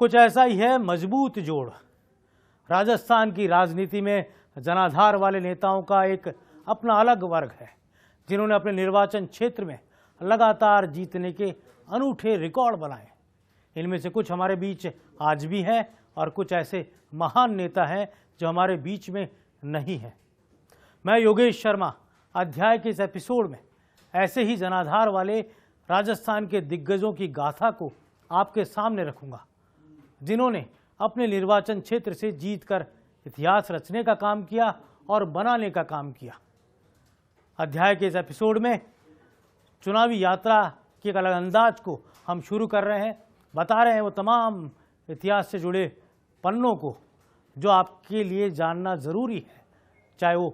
कुछ ऐसा ही है मजबूत जोड़। राजस्थान की राजनीति में जनाधार वाले नेताओं का एक अपना अलग वर्ग है, जिन्होंने अपने निर्वाचन क्षेत्र में लगातार जीतने के अनूठे रिकॉर्ड बनाए। इनमें से कुछ हमारे बीच आज भी हैं और कुछ ऐसे महान नेता हैं जो हमारे बीच में नहीं हैं। मैं योगेश शर्मा अध्याय के इस एपिसोड में ऐसे ही जनाधार वाले राजस्थान के दिग्गजों की गाथा को आपके सामने रखूंगा, जिन्होंने अपने निर्वाचन क्षेत्र से जीतकर इतिहास रचने का काम किया और बनाने का काम किया। अध्याय के इस एपिसोड में चुनावी यात्रा के एक अलग अंदाज को हम शुरू कर रहे हैं, बता रहे हैं वो तमाम इतिहास से जुड़े पन्नों को जो आपके लिए जानना ज़रूरी है, चाहे वो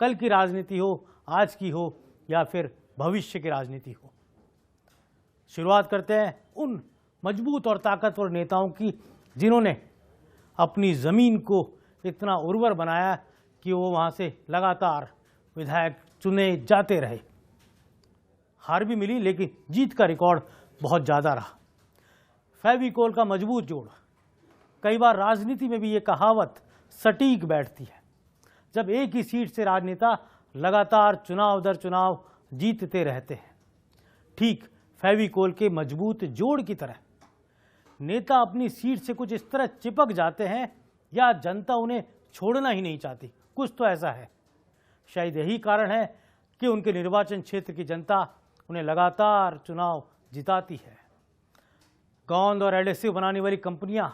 कल की राजनीति हो, आज की हो या फिर भविष्य की राजनीति हो। शुरुआत करते हैं उन मजबूत और ताकतवर नेताओं की जिन्होंने अपनी ज़मीन को इतना उर्वर बनाया कि वो वहाँ से लगातार विधायक चुने जाते रहे। हार भी मिली लेकिन जीत का रिकॉर्ड बहुत ज़्यादा रहा। फेविकोल का मजबूत जोड़। कई बार राजनीति में भी ये कहावत सटीक बैठती है। जब एक ही सीट से राजनेता लगातार चुनाव दर चुनाव जीतते रहते हैं, ठीक फेविकोल के मजबूत जोड़ की तरह नेता अपनी सीट से कुछ इस तरह चिपक जाते हैं या जनता उन्हें छोड़ना ही नहीं चाहती। कुछ तो ऐसा है। शायद यही कारण है कि उनके निर्वाचन क्षेत्र की जनता उन्हें लगातार चुनाव जिताती है। गोंद और एडेसिव बनाने वाली कंपनियां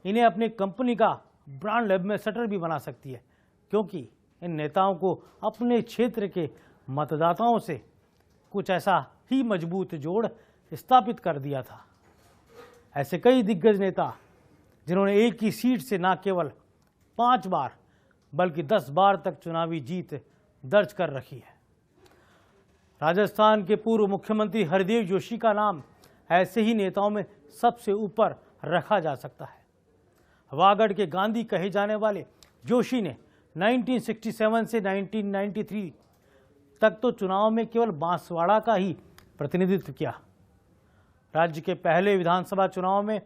इन्हें अपनी कंपनी का ब्रांड एम्बेसडर भी बना सकती है, क्योंकि इन नेताओं को अपने क्षेत्र के मतदाताओं से कुछ ऐसा ही मजबूत जोड़ स्थापित कर दिया था। ऐसे कई दिग्गज नेता जिन्होंने एक ही सीट से न केवल 5 बार बल्कि 10 बार तक चुनावी जीत दर्ज कर रखी है। राजस्थान के पूर्व मुख्यमंत्री हरिदेव जोशी का नाम ऐसे ही नेताओं में सबसे ऊपर रखा जा सकता है। वागड़ के गांधी कहे जाने वाले जोशी ने 1967 से 1993 तक तो चुनाव में केवल बांसवाड़ा का ही प्रतिनिधित्व किया। राज्य के पहले विधानसभा चुनाव में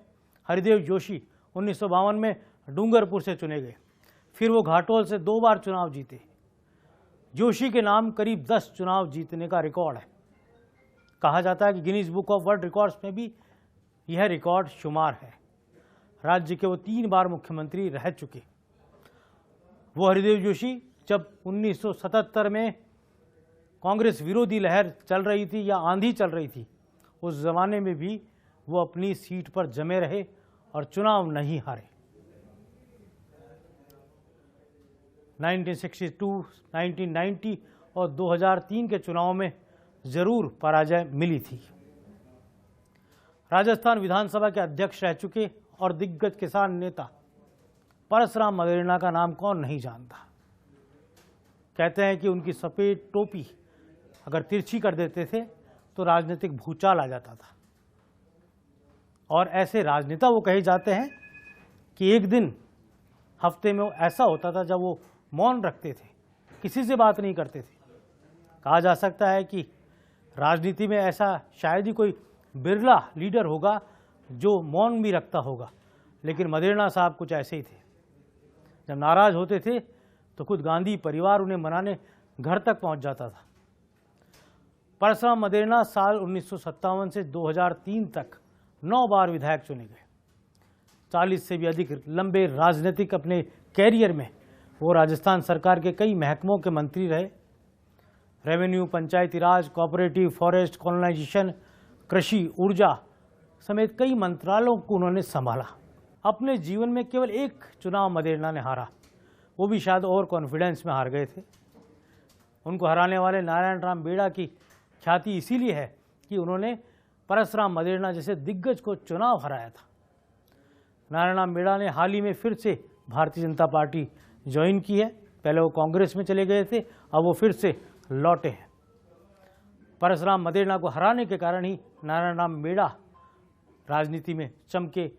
हरिदेव जोशी 1952 में डूंगरपुर से चुने गए। फिर वो घाटोल से 2 बार चुनाव जीते। जोशी के नाम करीब 10 चुनाव जीतने का रिकॉर्ड है। कहा जाता है कि Guinness book of world records में भी यह रिकॉर्ड शुमार है। राज्य के वो 3 बार मुख्यमंत्री रह चुके। वो हरिदेव जोशी जब 1977 में कांग्रेस विरोधी लहर चल रही थी या आंधी चल रही थी, उस जमाने में भी वो अपनी सीट पर जमे रहे और चुनाव नहीं हारे। 1962, 1990 और 2003 के चुनाव में जरूर पराजय मिली थी। राजस्थान विधानसभा के अध्यक्ष रह चुके और दिग्गज किसान नेता परसराम मदेरणा का नाम कौन नहीं जानता। कहते हैं कि उनकी सफेद टोपी अगर तिरछी कर देते थे तो राजनीतिक भूचाल आ जाता था। और ऐसे राजनेता वो कहे जाते हैं कि एक दिन हफ्ते में ऐसा होता था जब वो मौन रखते थे, किसी से बात नहीं करते थे। कहा जा सकता है कि राजनीति में ऐसा शायद ही कोई बिरला लीडर होगा जो मौन भी रखता होगा, लेकिन मदेरणा साहब कुछ ऐसे ही थे। जब नाराज होते थे तो खुद गांधी परिवार उन्हें मनाने घर तक पहुंच जाता था। परसराम मदेरणा साल 1957 से 2003 तक 9 बार विधायक चुने गए। 40 से भी अधिक लंबे राजनीतिक अपने कैरियर में वो राजस्थान सरकार के कई महकमों के मंत्री रहे। रेवेन्यू, पंचायती राज, कोऑपरेटिव, फॉरेस्ट, कॉलोनाइजेशन, कृषि, ऊर्जा समेत कई मंत्रालयों को उन्होंने संभाला। अपने जीवन में केवल एक चुनाव मदेरणा ने हारा, वो भी शायद ओवर कॉन्फिडेंस में हार गए थे। उनको हराने वाले नारायण राम बेड़ा की ख्याति इसीलिए है कि उन्होंने परसराम मदेरणा जैसे दिग्गज को चुनाव हराया था। नारायण राम बेड़ा ने हाल ही में फिर से भारतीय जनता पार्टी ज्वाइन की है। पहले वो कांग्रेस में चले गए थे, अब वो फिर से लौटे हैं। परसराम मदेरणा को हराने के कारण ही नारायण राम बेड़ा राजनीति में चमके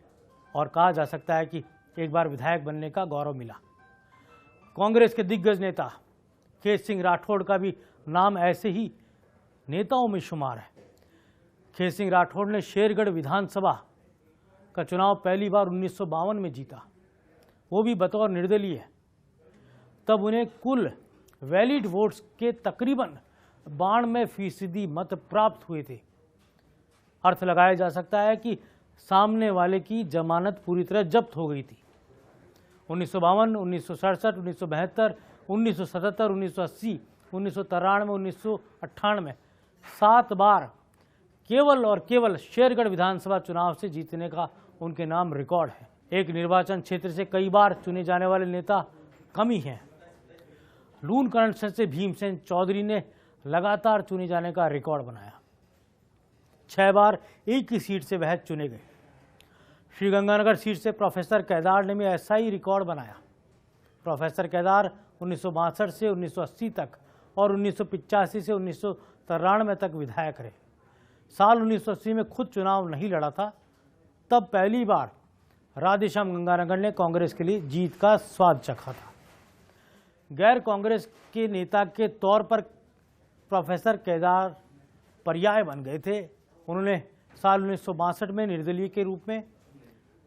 और कहा जा सकता है कि एक बार विधायक बनने का गौरव मिला। कांग्रेस के दिग्गज नेता खेत सिंह राठौड़ का भी नाम ऐसे ही नेताओं में शुमार है। खेत सिंह राठौड़ ने शेरगढ़ विधानसभा का चुनाव पहली बार 1952 में जीता, वो भी बतौर निर्दलीय। तब उन्हें कुल वैलिड वोट्स के तकरीबन 92% मत प्राप्त हुए थे। अर्थ लगाया जा सकता है कि सामने वाले की जमानत पूरी तरह जब्त हो गई थी। 1952, 1967, 1972, 1977, 1980, 1993, 1998 7 बार केवल और केवल शेरगढ़ विधानसभा चुनाव से जीतने का उनके नाम रिकॉर्ड है। एक निर्वाचन क्षेत्र से कई बार चुने जाने वाले नेता कम ही हैं। लून कनेक्शन से भीमसेन चौधरी ने लगातार चुने जाने का रिकॉर्ड बनाया। 6 बार एक ही सीट से वह चुने गए। श्रीगंगानगर सीट से प्रोफेसर केदार ने भी ऐसा ही रिकॉर्ड बनाया। प्रोफेसर केदार 1962 से 1980 तक और 1985 से 1993 तक विधायक रहे। साल 1980 में खुद चुनाव नहीं लड़ा था। तब पहली बार राधेश्याम गंगानगर ने कांग्रेस के लिए जीत का स्वाद चखा था। गैर कांग्रेस के नेता के तौर पर प्रोफेसर केदार पर्याय बन गए थे। उन्होंने साल 1962 में निर्दलीय के रूप में,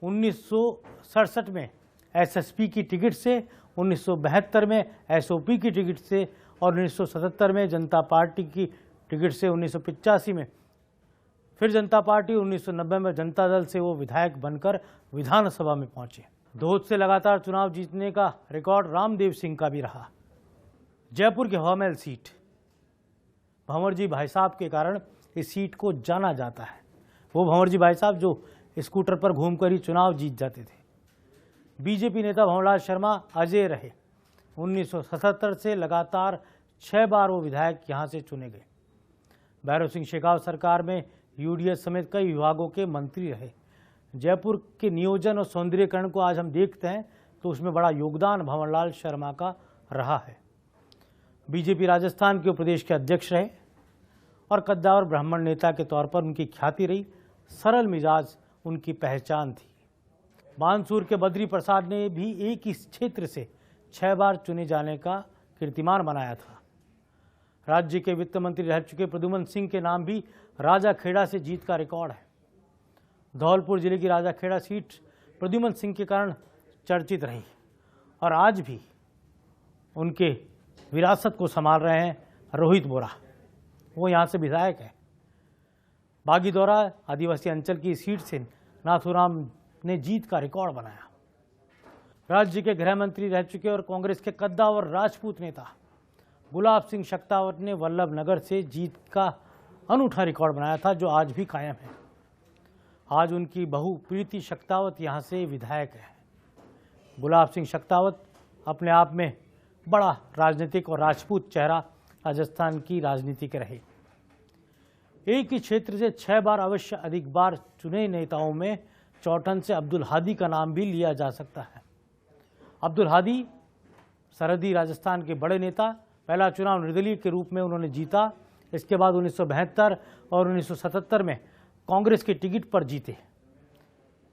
1967 में एसएसपी की टिकट से, 1972 में एसओपी की टिकट से और 1977 में जनता पार्टी की टिकट से, 1985 में फिर जनता पार्टी, 1990 में जनता दल से वो विधायक बनकर विधानसभा में पहुंचे। दोहद से लगातार चुनाव जीतने का रिकॉर्ड रामदेव सिंह का भी रहा। जयपुर के हवामहल सीट भंवरजी भाई साहब के कारण इस सीट को जाना जाता है। वो भंवरजी भाई साहब जो स्कूटर पर घूमकर ही चुनाव जीत जाते थे। बीजेपी नेता भंवरलाल शर्मा अजय रहे। 1977 से लगातार 6 बार वो विधायक यहाँ से चुने गए। भैरव सिंह शेखावत सरकार में यूडीएस समेत कई विभागों के मंत्री रहे। जयपुर के नियोजन और सौंदर्यीकरण को आज हम देखते हैं तो उसमें बड़ा योगदान भंवरलाल शर्मा का रहा है। बीजेपी राजस्थान के प्रदेश के अध्यक्ष रहे और कद्दावर ब्राह्मण नेता के तौर पर उनकी ख्याति रही। सरल मिजाज उनकी पहचान थी। बानसूर के बद्री प्रसाद ने भी एक ही क्षेत्र से 6 बार चुने जाने का कीर्तिमान बनाया था। राज्य के वित्त मंत्री रह चुके प्रद्युमन सिंह के नाम भी राजाखेड़ा से जीत का रिकॉर्ड है। धौलपुर जिले की राजाखेड़ा सीट प्रद्युमन सिंह के कारण चर्चित रही और आज भी उनके विरासत को संभाल रहे हैं रोहित बोरा। वो यहाँ से विधायक है। बागीदौरा आदिवासी अंचल की सीट से नाथूराम ने जीत का रिकॉर्ड बनाया। राज्य के गृह मंत्री रह चुके और कांग्रेस के कद्दावर राजपूत नेता गुलाब सिंह शक्तावत ने वल्लभ नगर से जीत का अनूठा रिकॉर्ड बनाया था, जो आज भी कायम है। आज उनकी बहू प्रीति शक्तावत यहाँ से विधायक है। गुलाब सिंह शक्तावत अपने आप में बड़ा राजनीतिक और राजपूत चेहरा राजस्थान की राजनीति के रहे। एक ही क्षेत्र से 6 बार अवश्य अधिक बार चुने नेताओं में चौटन से अब्दुल हादी का नाम भी लिया जा सकता है। अब्दुल हादी सरहदी राजस्थान के बड़े नेता। पहला चुनाव निर्दलीय के रूप में उन्होंने जीता। इसके बाद 1972 और 1977 में कांग्रेस की टिकट पर जीते।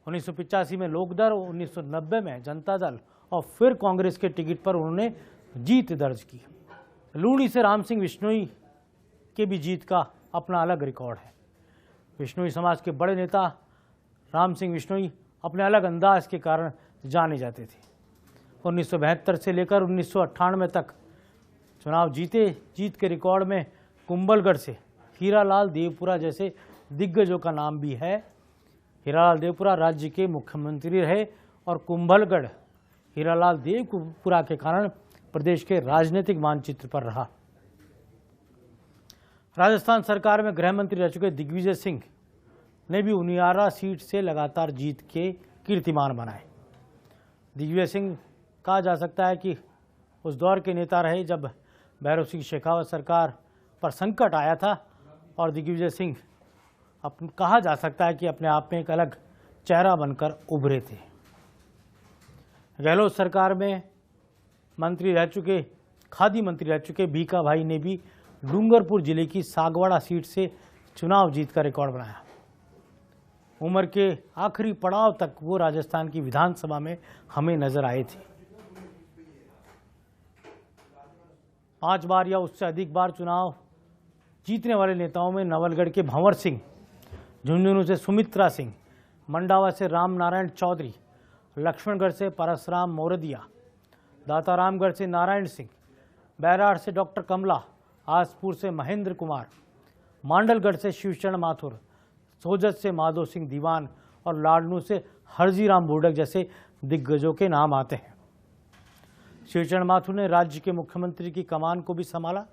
1985 में लोकदल, 1990 में जनता दल और फिर कांग्रेस के टिकट पर उन्होंने जीत दर्ज की। लूणी से राम सिंह विश्नोई के भी जीत का अपना अलग रिकॉर्ड है। विश्नोई समाज के बड़े नेता राम सिंह विश्नोई अपने अलग अंदाज के कारण जाने जाते थे। 1972 से लेकर 1998 तक चुनाव जीते। जीत के रिकॉर्ड में कुंभलगढ़ से हीरालाल देवपुरा जैसे दिग्गजों का नाम भी है। हीरालाल देवपुरा राज्य के मुख्यमंत्री रहे और कुंभलगढ़ हीरालाल देवपुरा के कारण प्रदेश के राजनीतिक मानचित्र पर रहा। राजस्थान सरकार में गृह मंत्री रह चुके दिग्विजय सिंह ने भी उनियारा सीट से लगातार जीत के कीर्तिमान बनाए। दिग्विजय सिंह कहा जा सकता है कि उस दौर के नेता रहे जब भैरव सिंह शेखावत सरकार पर संकट आया था और दिग्विजय सिंह कहा जा सकता है कि अपने आप में एक अलग चेहरा बनकर उभरे थे। गहलोत सरकार में मंत्री रह चुके, खादी मंत्री रह चुके भीखा भाई ने भी डूंगरपुर जिले की सागवाड़ा सीट से चुनाव जीत का रिकॉर्ड बनाया। उम्र के आखिरी पड़ाव तक वो राजस्थान की विधानसभा में हमें नजर आए थे। 5 बार या उससे अधिक बार चुनाव जीतने वाले नेताओं में नवलगढ़ के भंवर सिंह, झुंझुनू से सुमित्रा सिंह, मंडावा से राम नारायण चौधरी, लक्ष्मणगढ़ से परसराम मोरदिया, दातारामगढ़ से नारायण सिंह, बैराड़ से डॉक्टर कमला, आसपुर से महेंद्र कुमार, मांडलगढ़ से शिवचरण माथुर, सोजत से माधो सिंह दीवान और लाडनू से हरजीराम बोडक जैसे दिग्गजों के नाम आते हैं। शिवचरण माथुर ने राज्य के मुख्यमंत्री की कमान को भी संभाला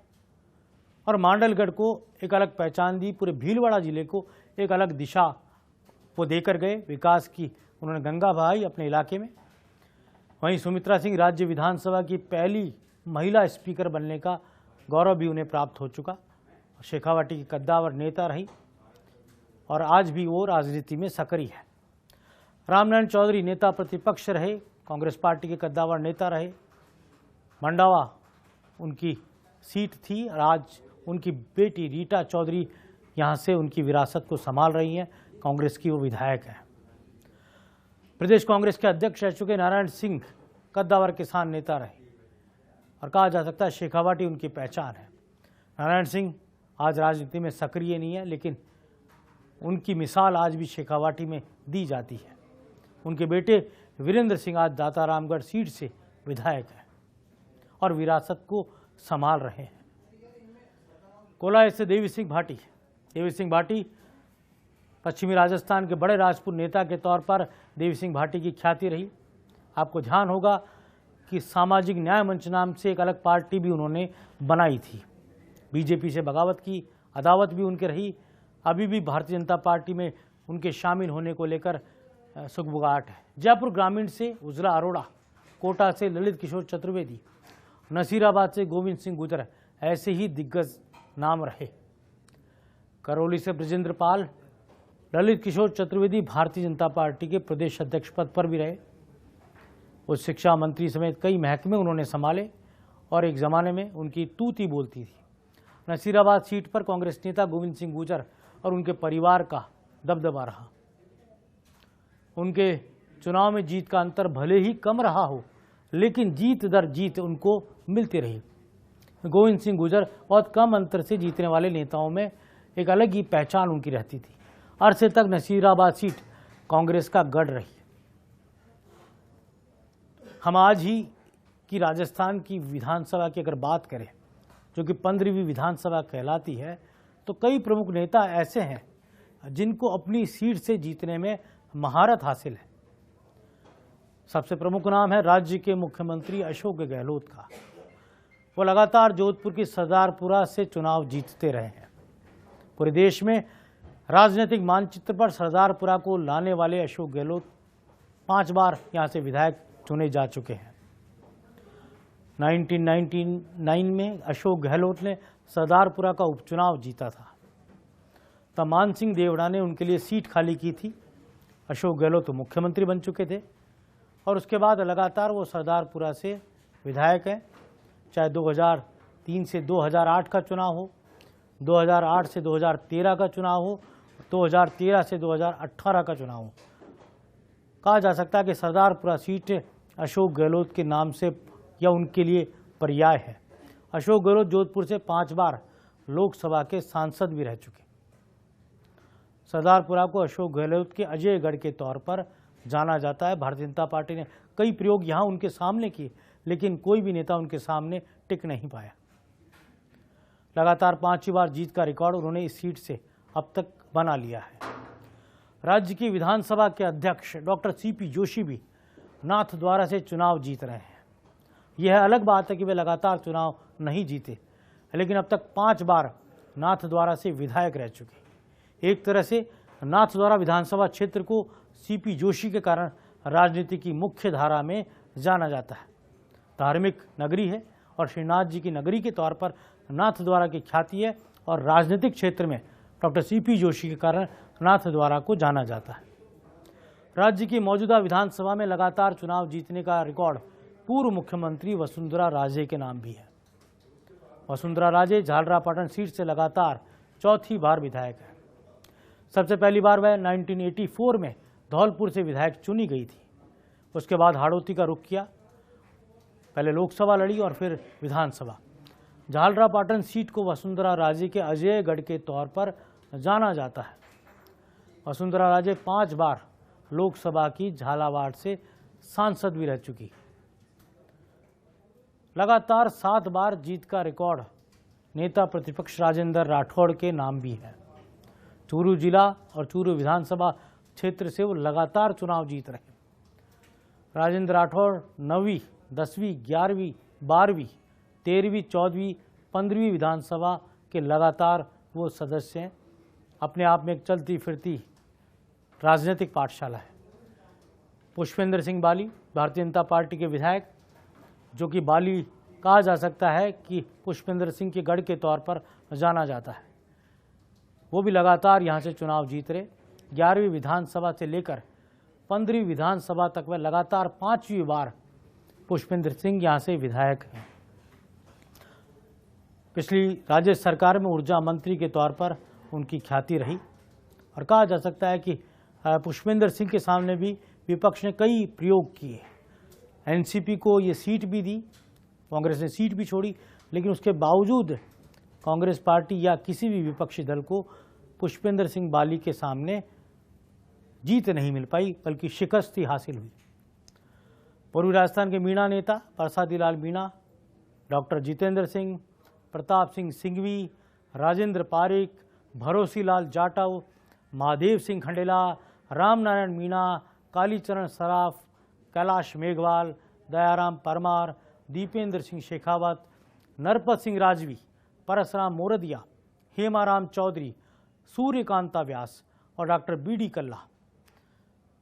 और मांडलगढ़ को एक अलग पहचान दी, पूरे भीलवाड़ा जिले को एक अलग दिशा वो देकर गए। विकास की उन्होंने गंगा बहाई अपने इलाके में। वहीं सुमित्रा सिंह राज्य विधानसभा की पहली महिला स्पीकर बनने का गौरव भी उन्हें प्राप्त हो चुका। शेखावाटी की कद्दावर नेता रही और आज भी वो राजनीति में सक्रिय है। रामनारायण चौधरी नेता प्रतिपक्ष रहे, कांग्रेस पार्टी के कद्दावर नेता रहे। मंडावा उनकी सीट थी और आज उनकी बेटी रीटा चौधरी यहाँ से उनकी विरासत को संभाल रही हैं। कांग्रेस की वो विधायक हैं। प्रदेश कांग्रेस के अध्यक्ष रह चुके नारायण सिंह कद्दावर किसान नेता रहे और कहा जा सकता है शेखावाटी उनकी पहचान है। नारायण सिंह आज राजनीति में सक्रिय नहीं है, लेकिन उनकी मिसाल आज भी शेखावाटी में दी जाती है। उनके बेटे वीरेंद्र सिंह आज दातारामगढ़ सीट से विधायक हैं और विरासत को संभाल रहे हैं। कोलाय से देवी सिंह भाटी। देवी सिंह भाटी पश्चिमी राजस्थान के बड़े राजपूत नेता के तौर पर देवी सिंह भाटी की ख्याति रही। आपको ध्यान होगा कि सामाजिक न्याय मंच नाम से एक अलग पार्टी भी उन्होंने बनाई थी। बीजेपी से बगावत की, अदावत भी उनके रही। अभी भी भारतीय जनता पार्टी में उनके शामिल होने को लेकर सुगबुगाहट है। जयपुर ग्रामीण से उजला अरोड़ा, कोटा से ललित किशोर चतुर्वेदी, नसीराबाद से गोविंद सिंह गुजर ऐसे ही दिग्गज नाम रहे। करौली से ब्रजेंद्र पाल, ललित किशोर चतुर्वेदी भारतीय जनता पार्टी के प्रदेश अध्यक्ष पद पर भी रहे। वो शिक्षा मंत्री समेत कई महकमे उन्होंने संभाले और एक ज़माने में उनकी तूती बोलती थी। नसीराबाद सीट पर कांग्रेस नेता गोविंद सिंह गुजर और उनके परिवार का दबदबा रहा। उनके चुनाव में जीत का अंतर भले ही कम रहा हो, लेकिन जीत दर जीत उनको मिलती रही। गोविंद सिंह गुजर बहुत कम अंतर से जीतने वाले नेताओं में एक अलग ही पहचान उनकी रहती थी। अरसे तक नसीराबाद सीट कांग्रेस का गढ़ रही। हम आज ही की राजस्थान की विधानसभा की अगर बात करें, जो कि 15वीं विधानसभा कहलाती है, तो कई प्रमुख नेता ऐसे हैं जिनको अपनी सीट से जीतने में महारत हासिल है। सबसे प्रमुख नाम है राज्य के मुख्यमंत्री अशोक गहलोत का। वो लगातार जोधपुर की सरदारपुरा से चुनाव जीतते रहे हैं। पूरे देश में राजनीतिक मानचित्र पर सरदारपुरा को लाने वाले अशोक गहलोत 5 बार यहां से विधायक चुने जा चुके हैं। 1999 में अशोक गहलोत ने सरदारपुरा का उपचुनाव जीता था। तब मान सिंह देवड़ा ने उनके लिए सीट खाली की थी। अशोक गहलोत तो मुख्यमंत्री बन चुके थे और उसके बाद लगातार वो सरदारपुरा से विधायक हैं। चाहे 2003 से 2008 का चुनाव हो, 2008 से 2013 का चुनाव हो, 2013 से 2018 का चुनाव हो, कहा जा सकता है कि सरदारपुरा सीट अशोक गहलोत के नाम से या उनके लिए पर्याय है। अशोक गहलोत जोधपुर से 5 बार लोकसभा के सांसद भी रह चुके। सरदारपुरा को अशोक गहलोत के अजयगढ़ के तौर पर जाना जाता है। भारतीय जनता पार्टी ने कई प्रयोग यहाँ उनके सामने किए, लेकिन कोई भी नेता उनके सामने टिक नहीं पाया। लगातार 5 बार जीत का रिकॉर्ड उन्होंने इस सीट से अब तक बना लिया है। राज्य की विधानसभा के अध्यक्ष डॉक्टर सीपी जोशी भी नाथद्वारा से चुनाव जीत रहे हैं। यह अलग बात है कि वे लगातार चुनाव नहीं जीते, लेकिन अब तक 5 बार नाथद्वारा से विधायक रह चुके। एक तरह से नाथद्वारा विधानसभा क्षेत्र को सीपी जोशी के कारण राजनीति की मुख्य धारा में जाना जाता है। धार्मिक नगरी है और श्रीनाथ जी की नगरी के तौर पर नाथद्वारा की ख्याति है और राजनीतिक क्षेत्र में डॉक्टर सीपी जोशी के कारण नाथद्वारा को जाना जाता है। राज्य की मौजूदा विधानसभा में लगातार चुनाव जीतने का रिकॉर्ड पूर्व मुख्यमंत्री वसुंधरा राजे के नाम भी है। वसुंधरा राजे झालरापाटन सीट से लगातार 4थी बार विधायक है। सबसे पहली बार वह 1984 में धौलपुर से विधायक चुनी गई थी। उसके बाद हाड़ौती का रुख किया, पहले लोकसभा लड़ी और फिर विधानसभा। झालरापाटन सीट को वसुंधरा राजे के अजयगढ़ के तौर पर जाना जाता है। वसुंधरा राजे 5 बार लोकसभा की झालावाड़ से सांसद भी रह चुकी। लगातार 7 बार जीत का रिकॉर्ड नेता प्रतिपक्ष राजेंद्र राठौड़ के नाम भी है। चूरू जिला और चूरू विधानसभा क्षेत्र से वो लगातार चुनाव जीत रहे। राजेंद्र राठौड़ 9वीं, 10वीं, 11वीं, 12वीं, 13वीं, 14वीं, 15वीं विधानसभा के लगातार वो सदस्य हैं। अपने आप में एक चलती फिरती राजनीतिक पाठशाला है। पुष्पेंद्र सिंह बाली भारतीय जनता पार्टी के विधायक, जो कि बाली कहा जा सकता है कि पुष्पेंद्र सिंह के गढ़ के तौर पर जाना जाता है, वो भी लगातार यहाँ से चुनाव जीत रहे। 11वीं विधानसभा से लेकर 15वीं विधानसभा तक वह लगातार 5वीं बार पुष्पेंद्र सिंह यहाँ से विधायक हैं। पिछली राज्य सरकार में ऊर्जा मंत्री के तौर पर उनकी ख्याति रही और कहा जा सकता है कि पुष्पेंद्र सिंह के सामने भी विपक्ष ने कई प्रयोग किए। एनसीपी को ये सीट भी दी, कांग्रेस ने सीट भी छोड़ी, लेकिन उसके बावजूद कांग्रेस पार्टी या किसी भी विपक्षी दल को पुष्पेंद्र सिंह बाली के सामने जीत नहीं मिल पाई, बल्कि शिकस्त ही हासिल हुई। पूर्वी राजस्थान के मीणा नेता प्रसादी लाल मीणा, डॉक्टर जितेंद्र सिंह, प्रताप सिंह सिंघवी, राजेंद्र पारिक, भरोसी लाल जाटव, महादेव सिंह खंडेला, रामनारायण मीणा, कालीचरण सराफ, कैलाश मेघवाल, दयाराम परमार, दीपेंद्र सिंह शेखावत, नरपत सिंह राजवी, परसराम मोरदिया, हेमाराम चौधरी, सूर्यकांता व्यास और डॉक्टर बीडी कल्ला।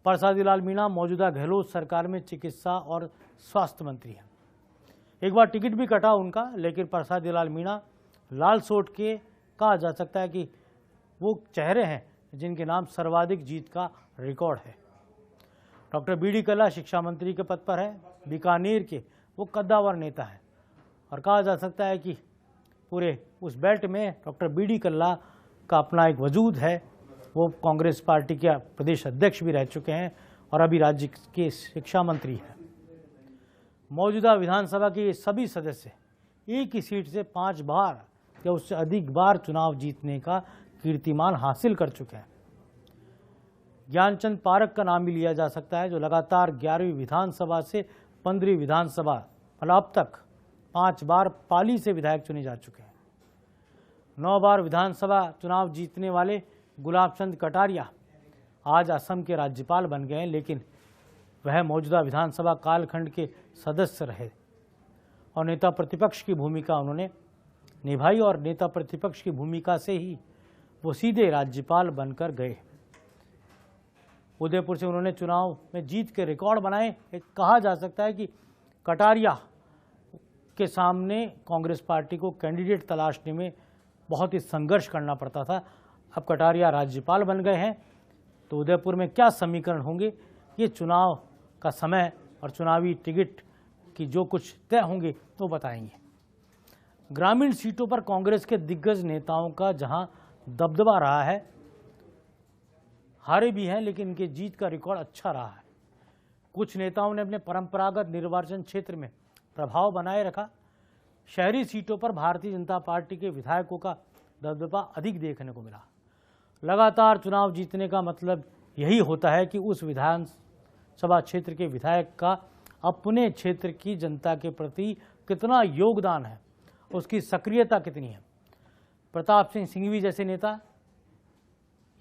प्रसादी लाल मीणा मौजूदा गहलोत सरकार में चिकित्सा और स्वास्थ्य मंत्री हैं। एक बार टिकट भी कटा उनका, लेकिन प्रसादी लाल मीणा लाल सोट के कहा जा सकता है कि वो चेहरे हैं जिनके नाम सर्वाधिक जीत का रिकॉर्ड है। डॉक्टर बीडी कल्ला शिक्षा मंत्री के पद पर है। बीकानेर के वो कद्दावर नेता है और कहा जा सकता है कि पूरे उस बेल्ट में डॉक्टर बीडी कल्ला का अपना एक वजूद है। वो कांग्रेस पार्टी के प्रदेश अध्यक्ष भी रह चुके हैं और अभी राज्य के शिक्षा मंत्री हैं। मौजूदा विधानसभा के ये सभी सदस्य एक ही सीट से 5 बार या उससे अधिक बार चुनाव जीतने का कीर्तिमान हासिल कर चुके हैं। ज्ञानचंद पारक का नाम भी लिया जा सकता है, जो लगातार 11वीं विधानसभा से 15वीं विधानसभा मतलब अब तक 5 बार पाली से विधायक चुने जा चुके हैं। 9 बार विधानसभा चुनाव जीतने वाले गुलाब चंद कटारिया आज असम के राज्यपाल बन गए हैं, लेकिन वह मौजूदा विधानसभा कालखंड के सदस्य रहे और नेता प्रतिपक्ष की भूमिका उन्होंने निभाई और नेता प्रतिपक्ष की भूमिका से ही वो सीधे राज्यपाल बनकर गए। उदयपुर से उन्होंने चुनाव में जीत के रिकॉर्ड बनाए। कहा जा सकता है कि कटारिया के सामने कांग्रेस पार्टी को कैंडिडेट तलाशने में बहुत ही संघर्ष करना पड़ता था। अब कटारिया राज्यपाल बन गए हैं, तो उदयपुर में क्या समीकरण होंगे, ये चुनाव का समय और चुनावी टिकट की जो कुछ तय होंगे तो बताएंगे। ग्रामीण सीटों पर कांग्रेस के दिग्गज नेताओं का जहां दबदबा रहा है, हारे भी हैं, लेकिन इनके जीत का रिकॉर्ड अच्छा रहा है। कुछ नेताओं ने अपने परंपरागत निर्वाचन क्षेत्र में प्रभाव बनाए रखा। शहरी सीटों पर भारतीय जनता पार्टी के विधायकों का दबदबा अधिक देखने को मिला। लगातार चुनाव जीतने का मतलब यही होता है कि उस विधानसभा क्षेत्र के विधायक का अपने क्षेत्र की जनता के प्रति कितना योगदान है, उसकी सक्रियता कितनी है। प्रताप सिंह सिंघवी जैसे नेता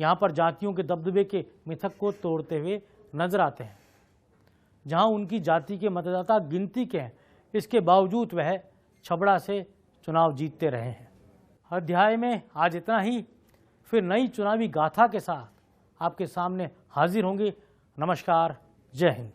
यहाँ पर जातियों के दबदबे के मिथक को तोड़ते हुए नजर आते हैं। जहाँ उनकी जाति के मतदाता गिनती के हैं, इसके बावजूद वह छबड़ा से चुनाव जीतते रहे हैं। अध्याय में आज इतना ही, फिर नई चुनावी गाथा के साथ आपके सामने हाजिर होंगे। नमस्कार, जय हिंद।